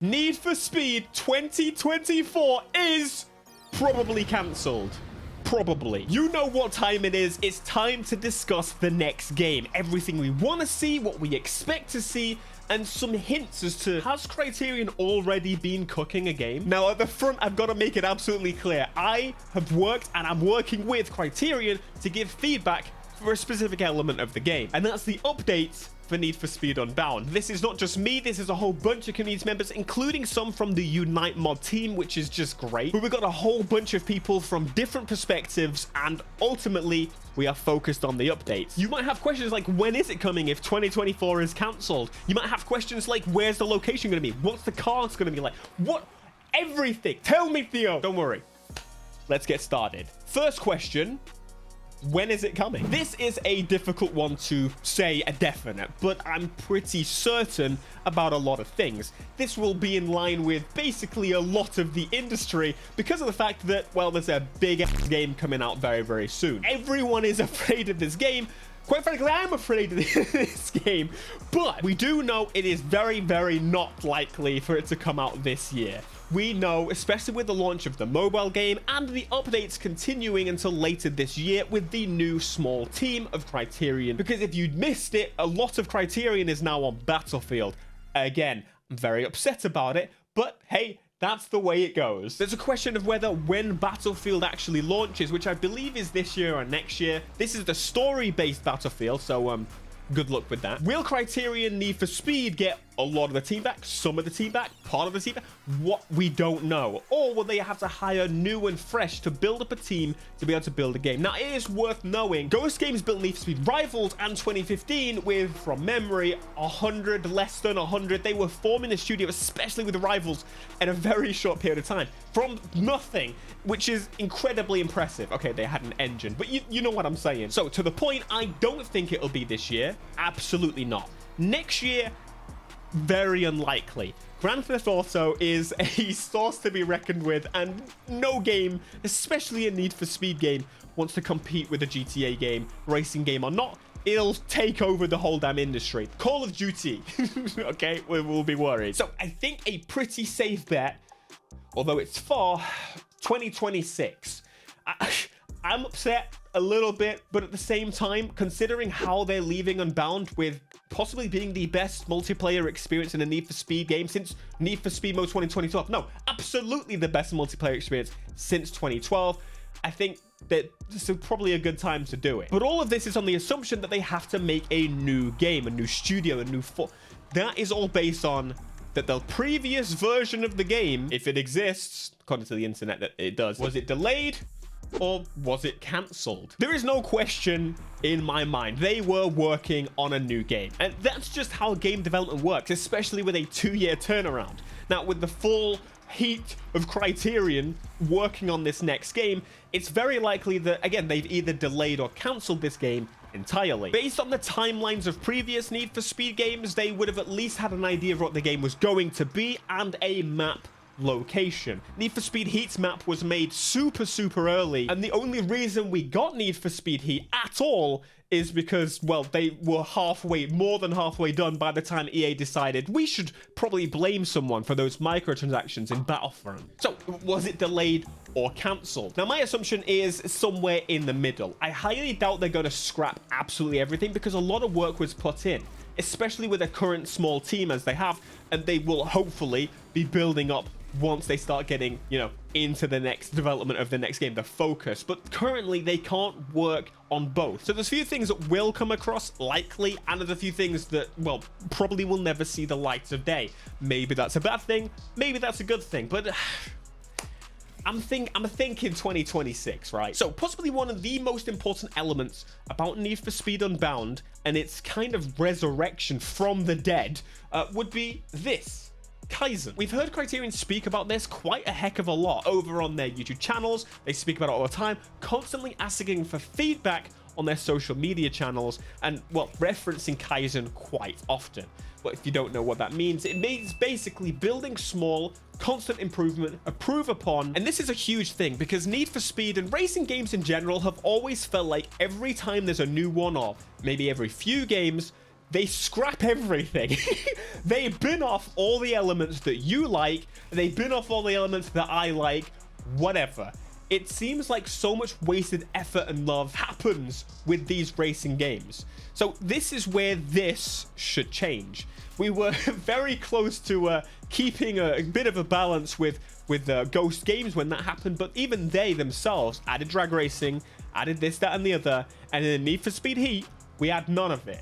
Need for Speed 2024 is probably cancelled. Probably. You know what time it is. It's time to discuss the next game. Everything we want to see, what we expect to see, and some hints as to has Criterion already been cooking a game? Now, at the front, I've got to make it absolutely clear. I have worked and I'm working with Criterion to give feedback for a specific element of the game. And that's the updates for Need for Speed Unbound. This is not just me, this is a whole bunch of community members, including some from the Unite mod team, which is just great. But we've got a whole bunch of people from different perspectives, and ultimately, we are focused on the updates. You might have questions like, when is it coming if 2024 is cancelled? You might have questions like, where's the location going to be? What's the cast going to be like? What? Everything. Tell me, Theo. Don't worry. Let's get started. First question. When is it coming? This is a difficult one to say a definite, but I'm pretty certain about a lot of things. This will be in line with basically a lot of the industry because of the fact that, well, there's a big game coming out very, very soon. Everyone is afraid of this game. Quite frankly, I'm afraid of this game, but we do know it is very, very not likely for it to come out this year. We know, especially with the launch of the mobile game and the updates continuing until later this year with the new small team of Criterion. Because if you'd missed it, a lot of Criterion is now on Battlefield. Again, I'm very upset about it, but hey, that's the way it goes. There's a question of when Battlefield actually launches, which I believe is this year or next year. This is the story-based Battlefield, so good luck with that. Will Criterion Need for Speed get a lot of the team back, some of the team back, part of the team back? What we don't know. Or will they have to hire new and fresh to build up a team to be able to build a game? Now, it is worth knowing, Ghost Games built Need for Speed Rivals and 2015 with, from memory, 100, less than 100. They were forming the studio, especially with the Rivals, in a very short period of time. From nothing, which is incredibly impressive. Okay, they had an engine, but you know what I'm saying. So, to the point, I don't think it'll be this year. Absolutely not. Next year, very unlikely. Grand Theft Auto is a source to be reckoned with, and no game, especially a Need for Speed game, wants to compete with a GTA game, racing game or not. It'll take over the whole damn industry. Call of Duty, okay, we'll be worried. So I think a pretty safe bet, although it's far, 2026. I'm upset a little bit, but at the same time, considering how they're leaving Unbound with possibly being the best multiplayer experience in a Need for Speed game since Need for Speed Mode 2012. No, absolutely the best multiplayer experience since 2012. I think that this is probably a good time to do it. But all of this is on the assumption that they have to make a new game, a new studio, a new... That is all based on that the previous version of the game, if it exists, according to the internet that it does, was it delayed? Or was it cancelled? There is no question in my mind. They were working on a new game. And that's just how game development works, especially with a 2-year turnaround. Now, with the full heat of Criterion working on this next game, it's very likely that, again, they've either delayed or cancelled this game entirely. Based on the timelines of previous Need for Speed games, they would have at least had an idea of what the game was going to be and a map location. Need for Speed Heat's map was made super early, and the only reason we got Need for Speed Heat at all is because, well, they were more than halfway done by the time EA decided we should probably blame someone for those microtransactions in Battlefront. So, was it delayed or cancelled? Now, my assumption is somewhere in the middle. I highly doubt they're going to scrap absolutely everything because a lot of work was put in, especially with a current small team as they have, and they will hopefully be building up once they start getting, you know, into the next development of the next game, the focus. But currently they can't work on both. So there's a few things that will come across likely, and there's a few things that, well, probably will never see the light of day. Maybe that's a bad thing, maybe that's a good thing, but I'm thinking 2026, right? So possibly one of the most important elements about Need for Speed Unbound and its kind of resurrection from the dead would be this. Kaizen. We've heard Criterion speak about this quite a heck of a lot over on their YouTube channels. They speak about it all the time, constantly asking for feedback on their social media channels and, well, referencing Kaizen quite often. But if you don't know what that means, it means basically building small, constant improvement, improve upon. And this is a huge thing because Need for Speed and racing games in general have always felt like every time there's a new one, or maybe every few games, they scrap everything. They bin off all the elements that you like. They bin off all the elements that I like, whatever. It seems like so much wasted effort and love happens with these racing games. So this is where this should change. We were very close to keeping a bit of a balance with Ghost Games when that happened, but even they themselves added drag racing, added this, that, and the other, and in Need for Speed Heat, we had none of it,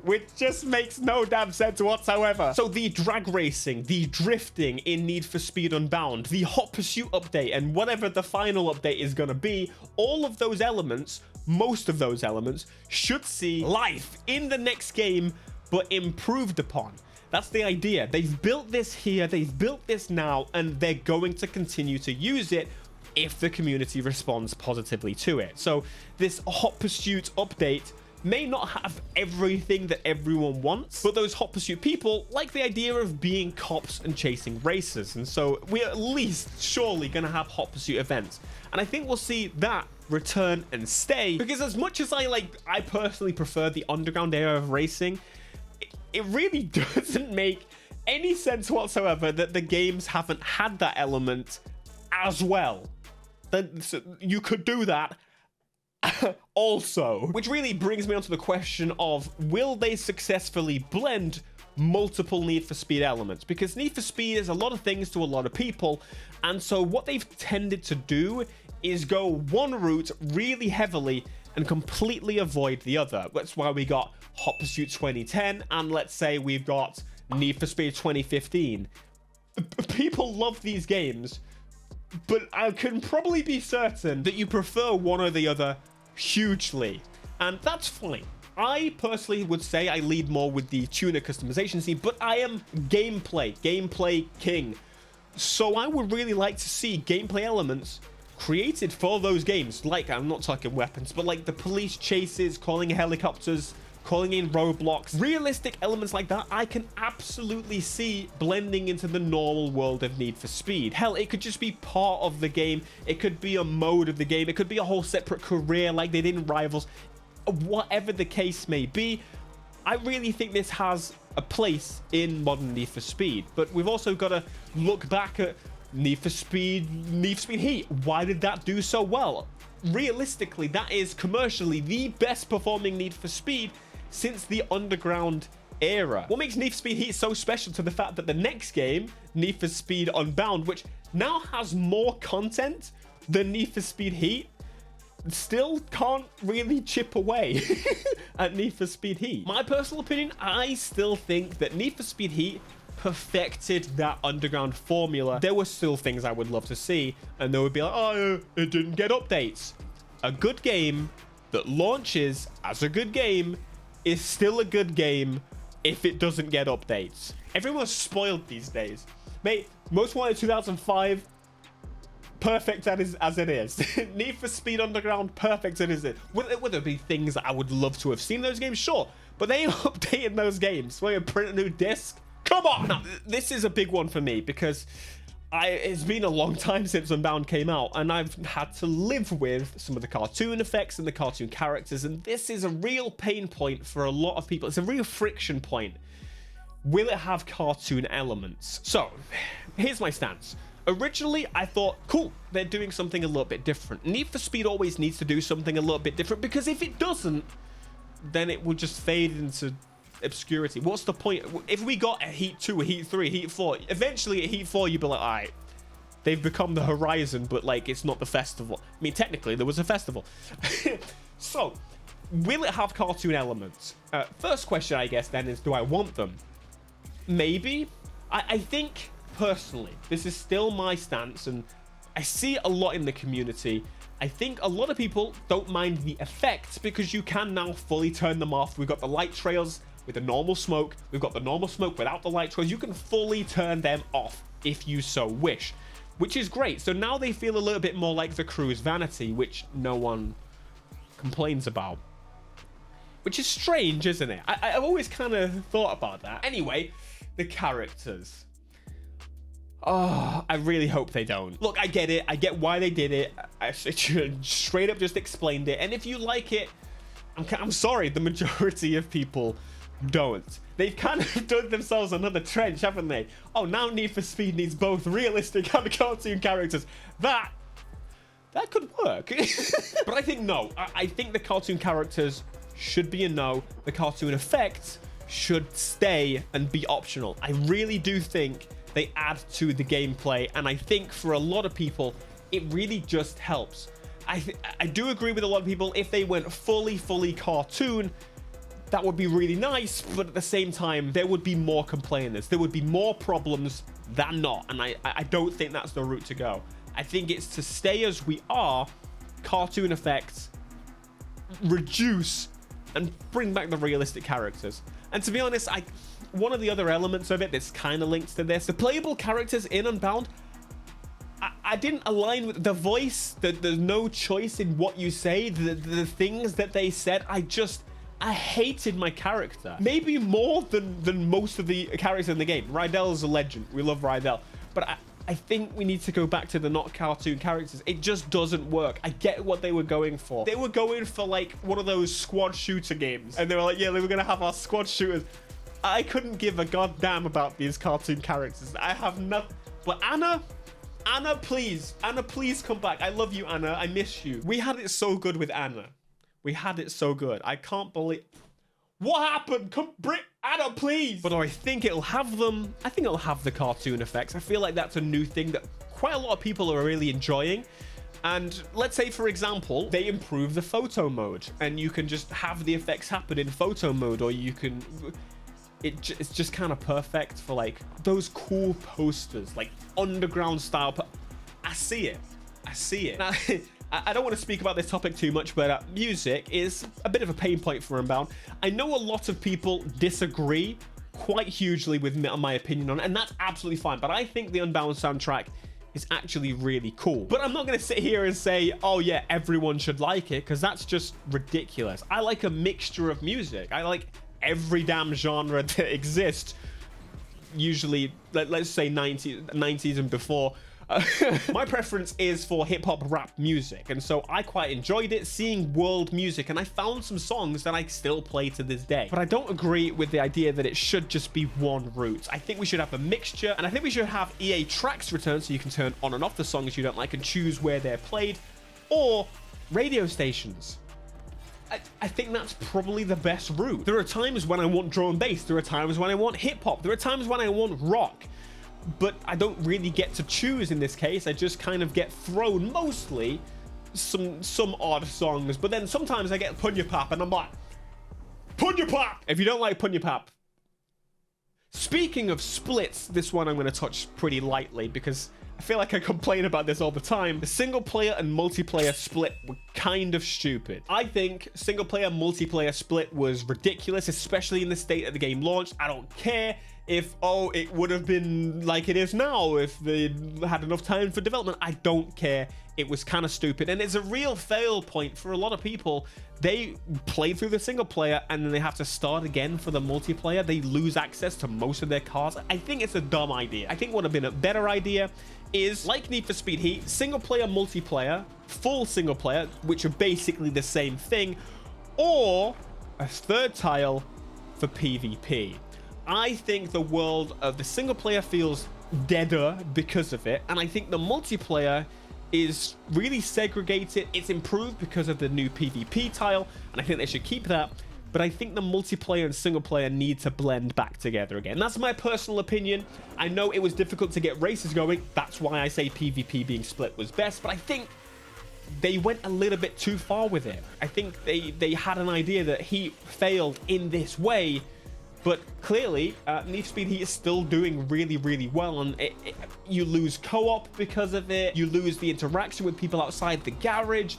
which just makes no damn sense whatsoever. So the drag racing, the drifting in Need for Speed Unbound, the Hot Pursuit update, and whatever the final update is going to be, all of those elements, most of those elements, should see life in the next game, but improved upon. That's the idea. They've built this here, they've built this now, and they're going to continue to use it if the community responds positively to it. So this Hot Pursuit update may not have everything that everyone wants, but those Hot Pursuit people like the idea of being cops and chasing racers, and so we're at least surely going to have Hot Pursuit events, and I think we'll see that return and stay, because as much as I personally prefer the underground era of racing, it really doesn't make any sense whatsoever that the games haven't had that element as well. Then so you could do that also, which really brings me on to the question of, will they successfully blend multiple Need for Speed elements? Because Need for Speed is a lot of things to a lot of people, and so what they've tended to do is go one route really heavily and completely avoid the other. That's why we got Hot Pursuit 2010, and let's say we've got Need for Speed 2015. People love these games, but I can probably be certain that you prefer one or the other hugely, and that's fine. I personally would say I lead more with the tuner customization scene, but I am gameplay king. So I would really like to see gameplay elements created for those games, like, I'm not talking weapons, but like the police chases, calling helicopters, calling in roadblocks, realistic elements like that. I can absolutely see blending into the normal world of Need for Speed. Hell, it could just be part of the game. It could be a mode of the game. It could be a whole separate career like they did in Rivals. Whatever the case may be, I really think this has a place in modern Need for Speed. But we've also got to look back at Need for Speed Heat. Why did that do so well? Realistically, that is commercially the best performing Need for Speed since the underground era. What makes Need for Speed Heat so special to the fact that the next game, Need for Speed Unbound, which now has more content than Need for Speed Heat, still can't really chip away at Need for Speed Heat. My personal opinion, I still think that Need for Speed Heat perfected that underground formula. There were still things I would love to see, and they would be like, oh, it didn't get updates. A good game that launches as a good game is still a good game if it doesn't get updates. Everyone's spoiled these days. Mate, Most Wanted 2005, perfect as it is. Need for Speed Underground, perfect as it is. Would there be things that I would love to have seen in those games? Sure, but they ain't updating those games. Where you print a new disc? Come on! Now, this is a big one for me because it's been a long time since Unbound came out, and I've had to live with some of the cartoon effects and the cartoon characters, and this is a real pain point for a lot of people. It's a real friction point. Will it have cartoon elements? So, here's my stance. Originally, I thought, cool, they're doing something a little bit different. Need for Speed always needs to do something a little bit different, because if it doesn't, then it will just fade into obscurity. What's the point? If we got a Heat 2, a Heat 3, a Heat 4, eventually at Heat 4 you'd be like, alright, they've become the Horizon, but like it's not the festival. I mean, technically there was a festival. So will it have cartoon elements? First question, I guess, then is, do I want them? Maybe. I think personally this is still my stance, and I see it a lot in the community. I think a lot of people don't mind the effects because you can now fully turn them off. We've got the light trails with the normal smoke. We've got the normal smoke without the light trails. You can fully turn them off if you so wish, which is great. So now they feel a little bit more like the crew's vanity, which no one complains about, which is strange, isn't it? I've always kind of thought about that. Anyway, the characters. Oh, I really hope they don't. Look, I get it. I get why they did it. I straight up just explained it. And if you like it, I'm sorry, the majority of people don't. They've kind of dug themselves another trench, haven't they? Oh, now Need for Speed needs both realistic and cartoon characters. That could work. But I think no. I think the cartoon characters should be a no. The cartoon effects should stay and be optional. I really do think they add to the gameplay, and I think for a lot of people, it really just helps. I do agree with a lot of people, if they went fully cartoon, that would be really nice, but at the same time, there would be more complainers. There would be more problems than not, and I don't think that's the route to go. I think it's to stay as we are, cartoon effects, reduce, and bring back the realistic characters. And to be honest, one of the other elements of it that's kind of linked to this, the playable characters in Unbound, I didn't align with the voice, there's no choice in what you say, the things that they said. I hated my character. Maybe more than most of the characters in the game. Rydell is a legend. We love Rydell. But I think we need to go back to the not cartoon characters. It just doesn't work. I get what they were going for. They were going for like one of those squad shooter games. And they were like, yeah, we were going to have our squad shooters. I couldn't give a goddamn about these cartoon characters. I have nothing. But Anna, please. Anna, please come back. I love you, Anna. I miss you. We had it so good with Anna. We had it so good. I can't believe... What happened? Come bring Anna, please. But I think it'll have them. I think it'll have the cartoon effects. I feel like that's a new thing that quite a lot of people are really enjoying. And let's say, for example, they improve the photo mode and you can just have the effects happen in photo mode, or you can... It's just kind of perfect for like those cool posters, like underground style. I see it. Now, I don't want to speak about this topic too much, but music is a bit of a pain point for Unbound. I know a lot of people disagree quite hugely with my opinion on it, and that's absolutely fine. But I think the Unbound soundtrack is actually really cool. But I'm not going to sit here and say, oh yeah, everyone should like it, because that's just ridiculous. I like a mixture of music. I like every damn genre that exists. Usually, let's say 90s and before. My preference is for hip-hop rap music, and so I quite enjoyed it, seeing world music, and I found some songs that I still play to this day. But I don't agree with the idea that it should just be one route. I think we should have a mixture, and I think we should have EA tracks return so you can turn on and off the songs you don't like and choose where they're played, or radio stations. I think that's probably the best route. There are times when I want drum and bass, there are times when I want hip-hop, there are times when I want rock. But I don't really get to choose in this case. I just kind of get thrown mostly some odd songs. But then sometimes I get Punya Pap and I'm like, Punya Pap! If you don't like Punya Pap. Speaking of splits, this one I'm going to touch pretty lightly because I feel like I complain about this all the time. The single player and multiplayer split were kind of stupid. I think single player multiplayer split was ridiculous, especially in the state that the game launched. I don't care if, oh, it would have been like it is now if they had enough time for development. I don't care. It was kind of stupid, and it's a real fail point for a lot of people. They play through the single player and then they have to start again for the multiplayer. They lose access to most of their cars. I think it's a dumb idea. I think what would have been a better idea is, like Need for Speed Heat, single player, multiplayer, full single player, which are basically the same thing, or a third tile for PvP. I think the world of the single player feels deader because of it, and I think the multiplayer is really segregated. It's improved because of the new PvP tile, and I think they should keep that. But I think the multiplayer and single player need to blend back together again. That's my personal opinion. I know it was difficult to get races going. That's why I say PvP being split was best, but I think they went a little bit too far with it. I think they had an idea that Heat failed in this way, but clearly Need for Speed Heat is still doing really, really well, and you lose co-op because of it. You lose the interaction with people outside the garage.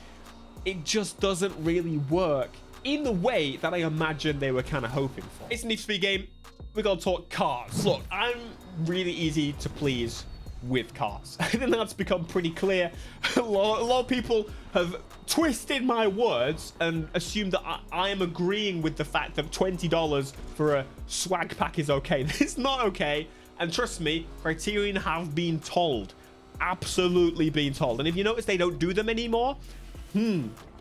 It just doesn't really work in the way that I imagine they were kind of hoping for. It's a Need for Speed game. We're gonna talk cars. Look, I'm really easy to please with cars. I think that's become pretty clear. A lot of people have twisted my words and assumed that I am agreeing with the fact that $20 for a swag pack is okay. It's not okay. And trust me, Criterion have been told. Absolutely been told. And if you notice they don't do them anymore,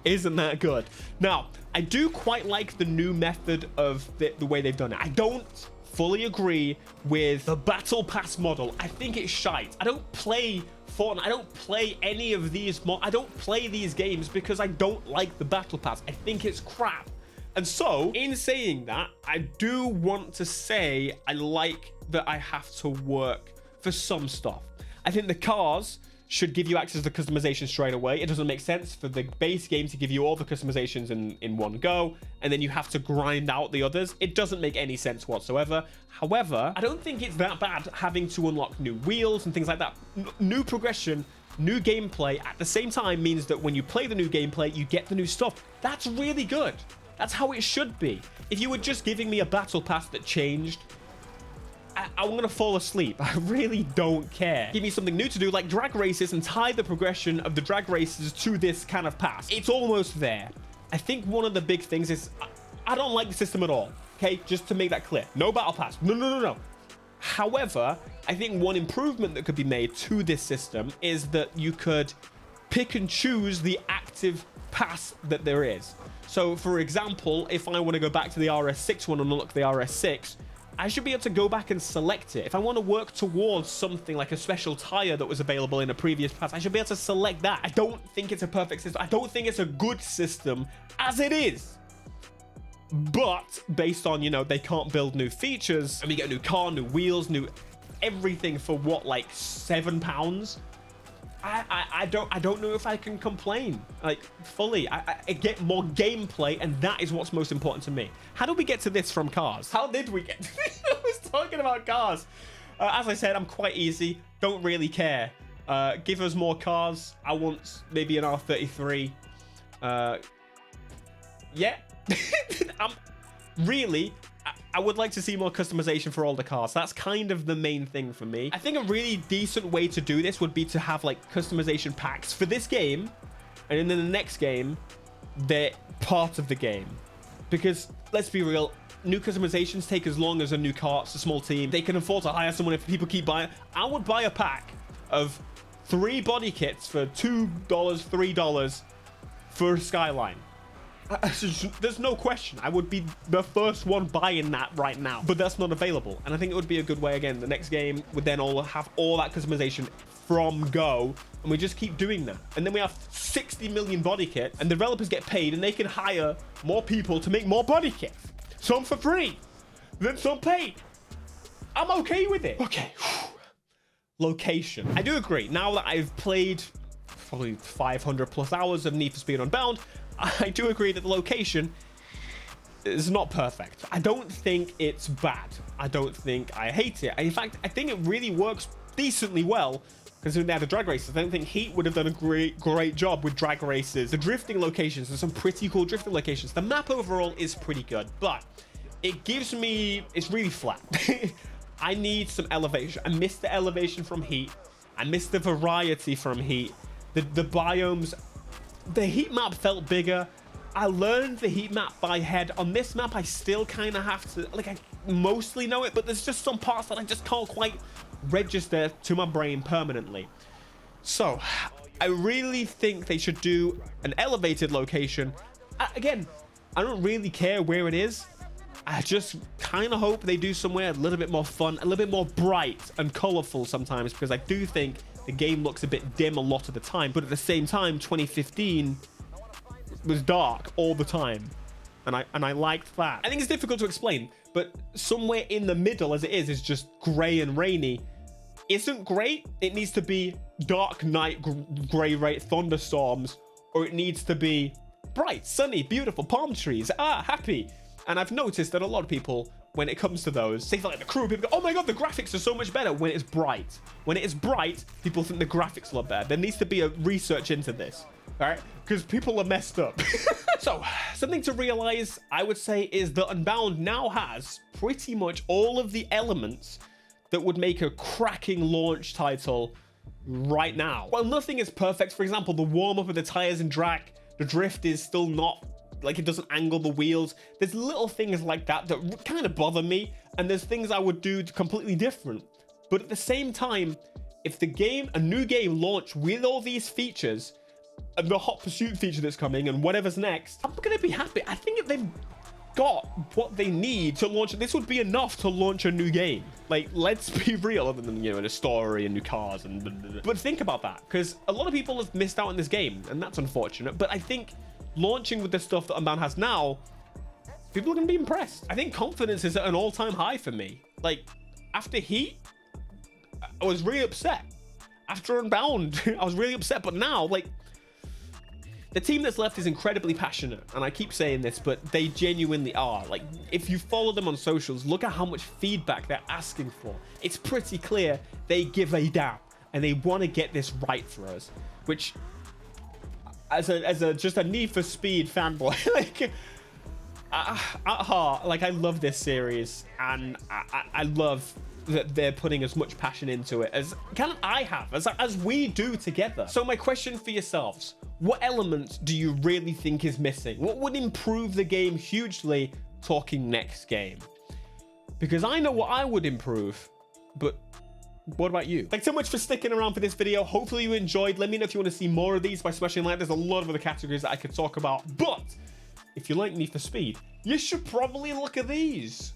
Isn't that good? Now, I do quite like the new method of the way they've done it. I don't fully agree with the battle pass model. I think it's shite. I don't play Fortnite. I don't play any of these I don't play these games because I don't like the battle pass. I think it's crap. And so, in saying that, I do want to say I like that I have to work for some stuff. I think the cars should give you access to customization straight away. It doesn't make sense for the base game to give you all the customizations in one go, and then you have to grind out the others. It doesn't make any sense whatsoever. However, I don't think it's that bad having to unlock new wheels and things like that. New progression, new gameplay at the same time means that when you play the new gameplay, you get the new stuff. That's really good. That's how it should be. If you were just giving me a battle pass that changed, I'm gonna fall asleep. I really don't care. Give me something new to do, like drag races, and tie the progression of the drag races to this kind of pass. It's almost there. I think one of the big things is I don't like the system at all. Okay, just to make that clear. No battle pass. No. However, I think one improvement that could be made to this system is that you could pick and choose the active pass that there is. So, for example, if I want to go back to the RS6 one and unlock the RS6, I should be able to go back and select it. If I want to work towards something like a special tire that was available in a previous pass, I should be able to select that. I don't think it's a perfect system. I don't think it's a good system as it is. But based on, they can't build new features, and we get a new car, new wheels, new everything for what, like £7? I don't know if I can complain, like, fully. I get more gameplay, and that is what's most important to me. How did we get to this from cars? How did we get to this? I was talking about cars. As I said, I'm quite easy. Don't really care. Give us more cars. I want maybe an R33. Yeah. I would like to see more customization for all the cars. That's kind of the main thing for me. I think a really decent way to do this would be to have like customization packs for this game, and then in the next game, they're part of the game. Because let's be real, new customizations take as long as a new car. It's a small team. They can afford to hire someone if people keep buying. I would buy a pack of 3 body kits for $2, $3 for Skyline. There's no question. I would be the first one buying that right now, but that's not available. And I think it would be a good way, again, the next game would then have all that customization from go, and we just keep doing that. And then we have 60 million body kits, and developers get paid, and they can hire more people to make more body kits. Some for free, then some paid. I'm okay with it. Okay. Location. I do agree. Now that I've played probably 500 plus hours of Need for Speed Unbound, I do agree that the location is not perfect. I don't think it's bad. I don't think I hate it. In fact, I think it really works decently well considering they have the drag races. I don't think Heat would have done a great job with drag races. The drifting locations, there's some pretty cool drifting locations. The map overall is pretty good, but it gives me, it's really flat. I need some elevation. I miss the elevation from Heat. I miss the variety from Heat. The biomes, the Heat map felt bigger. I learned the Heat map by head. On this map, I still kind of have to, like, I mostly know it, but there's just some parts that I just can't quite register to my brain permanently. So, I really think they should do an elevated location. Again, I don't really care where it is. I just kind of hope they do somewhere a little bit more fun, a little bit more bright and colorful sometimes, because I do think the game looks a bit dim a lot of the time, but at the same time, 2015 was dark all the time, and I liked that. I think it's difficult to explain, but somewhere in the middle, as it is just gray and rainy, isn't great. It needs to be dark night, gray thunderstorms, or it needs to be bright, sunny, beautiful palm trees. Happy. And I've noticed that a lot of people, when it comes to those, say like the crew, people go, oh my god, the graphics are so much better when it's bright. When it is bright, people think the graphics look better. There needs to be a research into this, all right? Because people are messed up. So, something to realize, I would say, is that Unbound now has pretty much all of the elements that would make a cracking launch title right now. While nothing is perfect, for example, the warm-up of the tires and drag, the drift is still not, like, it doesn't angle the wheels. There's little things like that that kind of bother me, and there's things I would do completely different. But at the same time, if the game, a new game launched with all these features, and the hot pursuit feature that's coming and whatever's next, I'm gonna be happy. I think if they've got what they need to launch, this would be enough to launch a new game. Like, let's be real, other than, you know, a story and new cars and blah, blah, blah. But think about that, because a lot of people have missed out on this game, and that's unfortunate. But I think launching with the stuff that Unbound has now, people are gonna be impressed. I think confidence is at an all-time high for me. Like, after Heat, I was really upset. After Unbound, I was really upset. But now, like, the team that's left is incredibly passionate, and I keep saying this, but they genuinely are. Like, if you follow them on socials, look at how much feedback they're asking for. It's pretty clear they give a damn, and they want to get this right for us. Which, as a just a Need for Speed fanboy, like, at heart, like, I love this series, and I love that they're putting as much passion into it as I have, as we do together. So my question for yourselves, what elements do you really think is missing? What would improve the game hugely, talking next game? Because I know what I would improve, but what about you? Thanks so much for sticking around for this video. Hopefully you enjoyed. Let me know if you want to see more of these by smashing like. There's a lot of other categories that I could talk about, but if you like Need for Speed, you should probably look at these.